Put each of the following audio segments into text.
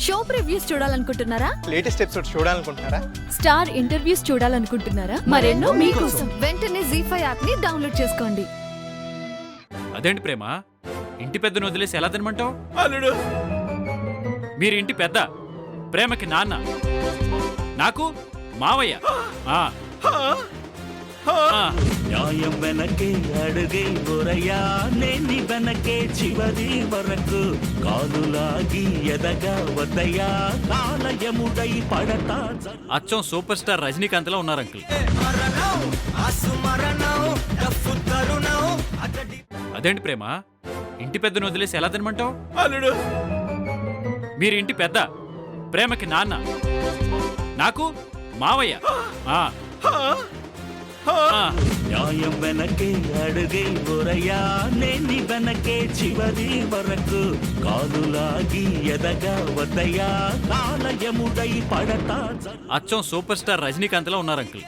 Show previews చూడాలనుకుంటున్నారా? Latest episode చూడాలనుకుంటున్నారా? Star interviews చూడాలనుకుంటున్నారా? మరెన్నో మీకోసం వెంటనే ZEE5 యాప్ ని డౌన్లోడ్ చేసుకోండి. అదేంటి ప్రేమ, ఇంటి పెద్దను వదిలేసి ఎలా తినమంటావు? అల్లుడు, మీరు ఇంటి పెద్ద, ప్రేమకి నాన్న, నాకు మావయ్య. న్యాయం వెనకే అడుగే బొరయా, నేని వెనకే చివరి వరకు కాలులాగి ఎదగా వద్దయా, కాలయముడై పడతా. అచ్చం సూపర్ స్టార్ రజనీకాంత్ లా ఉన్నారు అంకుల్. అదేంటి ప్రేమ, ఇంటి పెద్దను వదిలేసి ఎలా తినమంటావు? అల్లుడు, మీరు ఇంటి పెద్ద, ప్రేమకి నాన్న, నాకు మావయ్య. న్యాయం వెనకే అడుగే బొరయా, నేని వెనకే చివరి వరకు కాలులాగి ఎదగా వద్దయా, కాలయముడై పడతా. అచ్చం సూపర్ స్టార్ రజనీకాంత్ లా ఉన్నారు అంకుల్.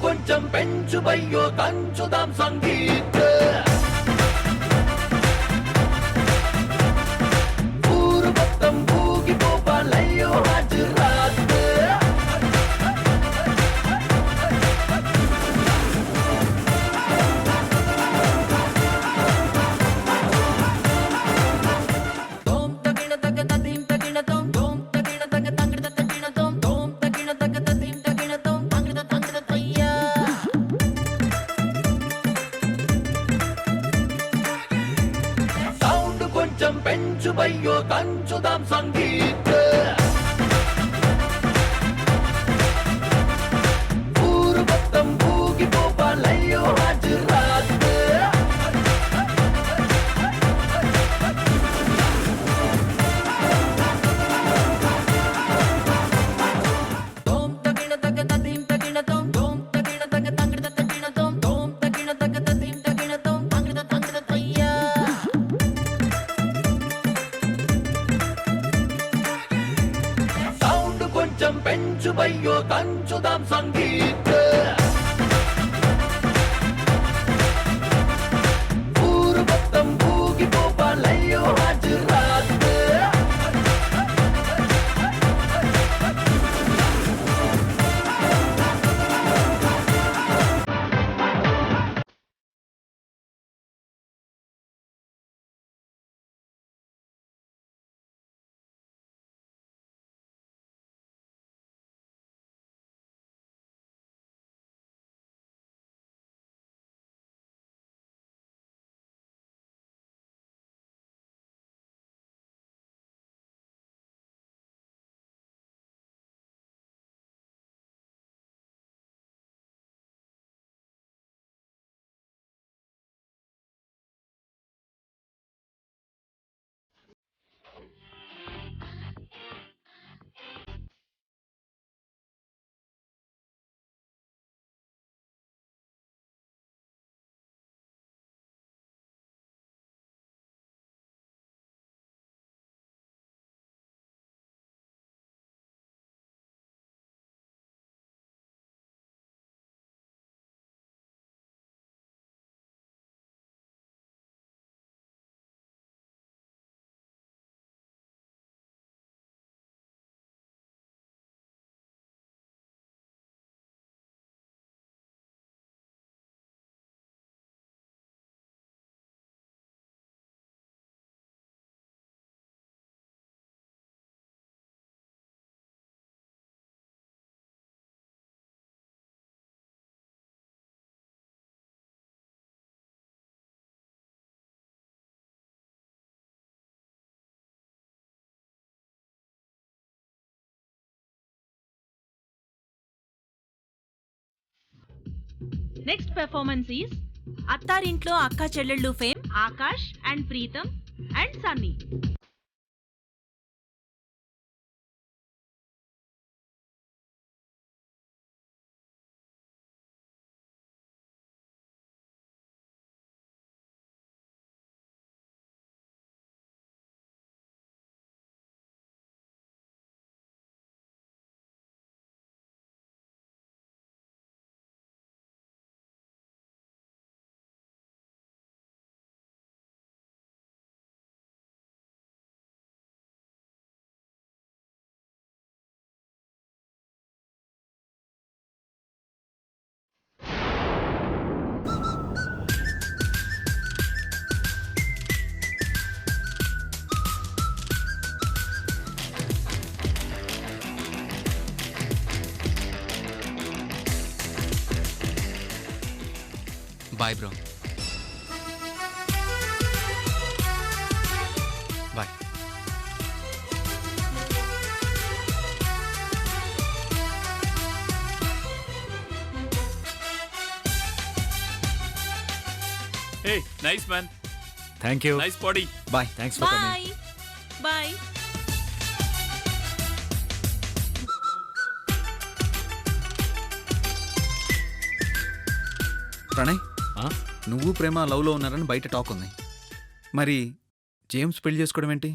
కొంచెం పెంచు బయ్యో తంచుదాం సంగీత, ఊరు మొత్తం ఊగిపోవాలయ్యో హజరాత్. కొంచెం పెంచు బయ్యో తంచుదాం సంగీత, ఊరు మొత్తం ఊగిపోవాలయ్యో హజరాత్. కొంచెం పెంచు బయ్యో తంచుదాం సంగీత, ఊరు మొత్తం ఊగిపోవాలయ్యో హజరాత్. Next performance is అత్తారింట్లో అక్క చెల్లెళ్ళు fame Akash and Preetam and Sunny. Bye bro. Bye. Hey nice man, thank you. Nice body. Bye. Thanks for coming. Bye bye. Pranay, నువ్వు ప్రేమ లవ్లో ఉన్నారని బయట టాక్ ఉంది. మరి జేమ్స్ పెళ్లి చేసుకోవడం ఏంటి?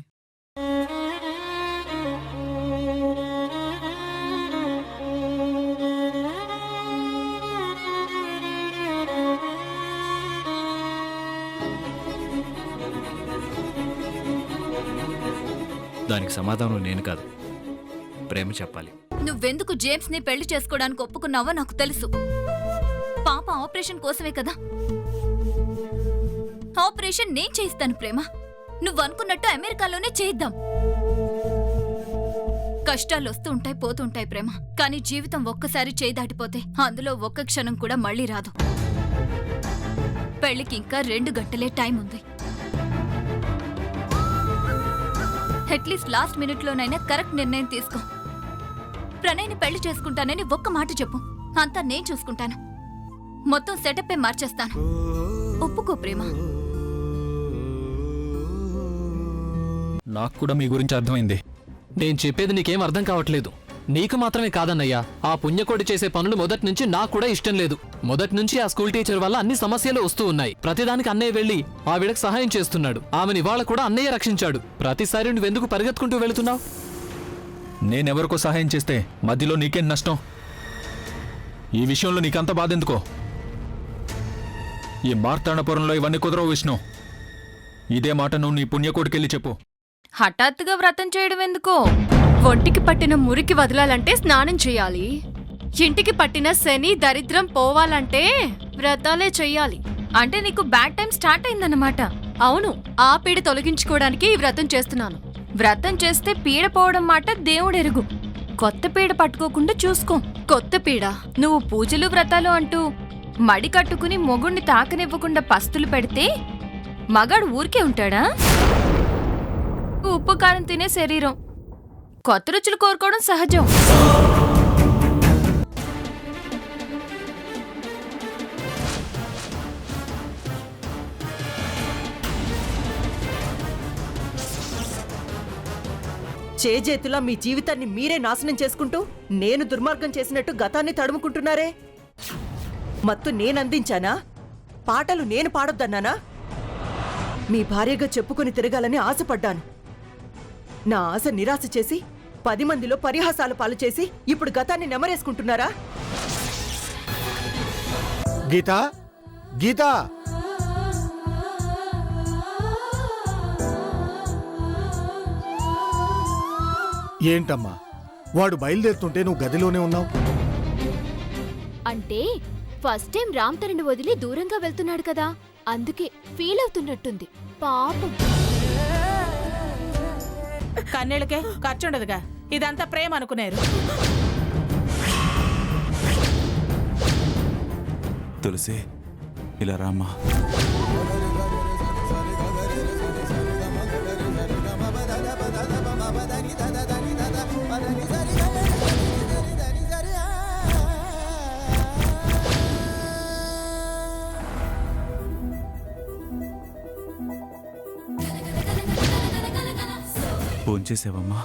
దానికి సమాధానం నేను కాదు, ప్రేమ చెప్పాలి. నువ్వెందుకు జేమ్స్ ని పెళ్లి చేసుకోవడానికి ఒప్పుకున్నావో నాకు తెలుసు. పాప ఆపరేషన్ కోసమే కదా. ఆపరేషన్ నేను చేయిస్తాను ప్రేమ. నువ్వు అనుకున్నట్టు అమెరికాలోనే చేయిద్దాం. కష్టాలు వస్తూ ఉంటాయి, పోతుంటాయి ప్రేమ. కానీ జీవితం ఒక్కసారి చేయి దాటిపోతే అందులో ఒక్క క్షణం కూడా మళ్ళీ రాదు. పెళ్లికి ఇంకా 2 గంటలే టైం ఉంది. అట్లీస్ట్ లాస్ట్ మినిట్లోనైనా కరెక్ట్ నిర్ణయం తీసుకో. ప్రణయ్ని పెళ్లి చేసుకుంటానని ఒక్క మాట చెప్పు, అంతా నేను చూసుకుంటాను. మొత్తం సెటప్పే మార్చేస్తాను. ఒప్పుకో ప్రేమ. నాకు కూడా మీ గురించి అర్థమైంది. నేను చెప్పేది నీకేం అర్థం కావట్లేదు. నీకు మాత్రమే కాదన్నయ్యా, ఆ పుణ్యకోటి చేసే పనులు మొదటి నుంచి నాకు కూడా ఇష్టం లేదు. మొదటి నుంచి ఆ స్కూల్ టీచర్ వల్ల అన్ని సమస్యలు వస్తూ ఉన్నాయి. ప్రతిదానికి అన్నయ్య వెళ్లి ఆవిడకు సహాయం చేస్తున్నాడు. ఆమెని ఇవాళ కూడా అన్నయ్య రక్షించాడు. ప్రతిసారి నువ్వెందుకు పరిగెత్తుకుంటూ వెళుతున్నావు? నేనెవరికో సహాయం చేస్తే మధ్యలో నీకేం నష్టం? ఈ విషయంలో నీకంత బాధ ఎందుకో? ఈ మార్తాండపురంలో ఇవన్నీ కుదరవు విష్ణు. ఇదే మాట నువ్వు నీ పుణ్యకోటికెళ్ళి చెప్పు. హఠాత్తుగా వ్రతం చేయడం ఎందుకో? ఒంటికి పట్టిన మురికి వదలాలంటే స్నానం చేయాలి. ఇంటికి పట్టిన శని దరిద్రం పోవాలంటే వ్రతాలే చెయ్యాలి. అంటే నీకు బ్యాడ్ టైం స్టార్ట్ అయిందన్నమాట. అవును, ఆ పీడ తొలగించుకోవడానికి ఈ వ్రతం చేస్తున్నాను. వ్రతం చేస్తే పీడ పోవడం మాట దేవుడెరుగు. కొత్త పీడ పట్టుకోకుండా చూసుకో. కొత్త పీడ? నువ్వు పూజలు వ్రతాలు అంటూ మడి కట్టుకుని మొగుణ్ణి తాకనివ్వకుండా పస్తులు పెడితే మగాడు ఊరికే ఉంటాడా? ఉప్పు కారం తినే శరీరం, కొత్త రుచులు కోరుకోవడం సహజం. చేజేతులా మీ జీవితాన్ని మీరే నాశనం చేసుకుంటూ నేను దుర్మార్గం చేసినట్టు గతాన్ని తడుముకుంటున్నారే. మత్తు నేనందించానా? పాటలు నేను పాడొద్దన్నానా? మీ భార్యగా చెప్పుకుని తిరగాలని ఆశపడ్డాను. నా ఆశ నిరాశ చేసి 10 మందిలో పరిహాసాలు పాలు చేసి ఇప్పుడు గతాన్ని నెమరేసుకుంటున్నారా? గీతా, గీతా, ఏంటమ్మా వాడు బయలుదేరుతుంటే నువ్వు గదిలోనే ఉన్నావు? అంటే ఫస్ట్ టైం రామ్ తరుణ్ వదిలి దూరంగా వెళ్తున్నాడు కదా, అందుకే ఫీల్ అవుతున్నట్టుంది పాపం. కన్నీళ్ళకే ఖర్చుండదుగా, ఇదంతా ప్రేమ అనుకునేరు. తులసి, ఇలా రామ్మా. ఫోన్ చేసావమ్మా?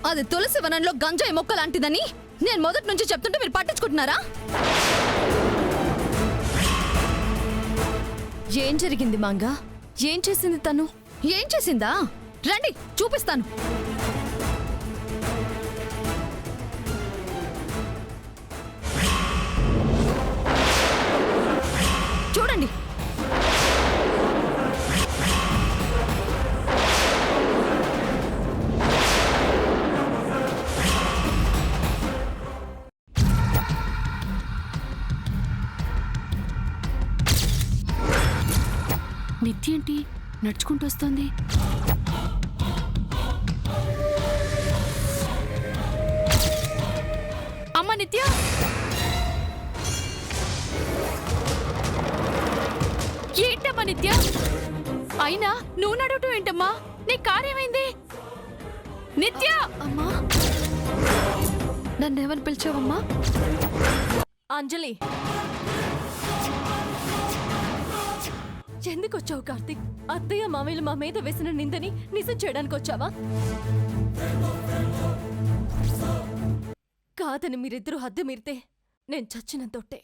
అది తులసి వనంలో గంజాయి మొక్క లాంటిదని నేను మొదటి నుంచి చెప్తుంటే మీరు పట్టించుకుంటున్నారా? ఏం జరిగింది మాంగా? ఏం చేసింది తను? ఏం చేసిందా? రండి చూపిస్తాను. చూడండి. నిత్య ఏంటి నడుచుకుంటూ వస్తోంది? ఏంటమ్మా నిత్య? ఏంటమ్మా నిత్య? అయినా నువ్వు నడవటం ఏంటమ్మా? నీ కారేమైంది? నిత్య! అమ్మా నన్నేమని పిలిచావమ్మా? అంజలి, ఎందుకు వచ్చావు కార్తీక్? అత్తయ్య మామయ్యలు మా మీద వేసిన నిందని నిజం చేయడానికి వచ్చావా? కాదని మీరిద్దరూ హద్దు మీరితే నేను చచ్చిన తొట్టే.